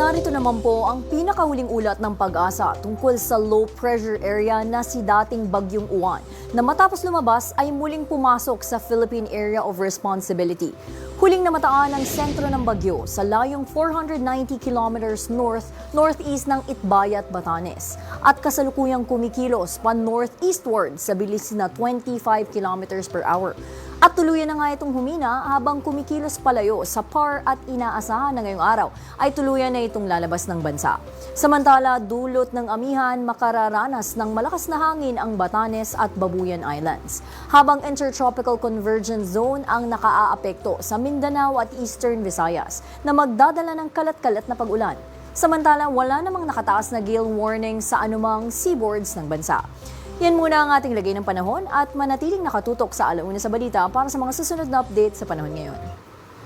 Narito naman po ang pinakahuling ulat ng Pag-asa tungkol sa low pressure area na si dating Bagyong Uwan na matapos lumabas ay muling pumasok sa Philippine Area of Responsibility. Huling namataan ang sentro ng bagyo sa layong 490 kilometers northeast ng Itbayat, Batanes at kasalukuyang kumikilos pan-northeastward sa bilis na 25 kilometers per hour. At tuluyan na nga itong humina habang kumikilos palayo sa PAR at inaasahan na ngayong araw ay tuluyan na itong lalabas ng bansa. Samantala, dulot ng amihan makararanas ng malakas na hangin ang Batanes at Babuyan Islands. Habang Intertropical Convergence Zone ang nakaaapekto sa Mindanao at Eastern Visayas na magdadala ng kalat-kalat na pag-ulan. Samantala, wala namang nakataas na gale warning sa anumang seaboards ng bansa. Yan muna ang ating lagay ng panahon at manatiling nakatutok sa Alauna sa Balita para sa mga susunod na update sa panahon ngayon.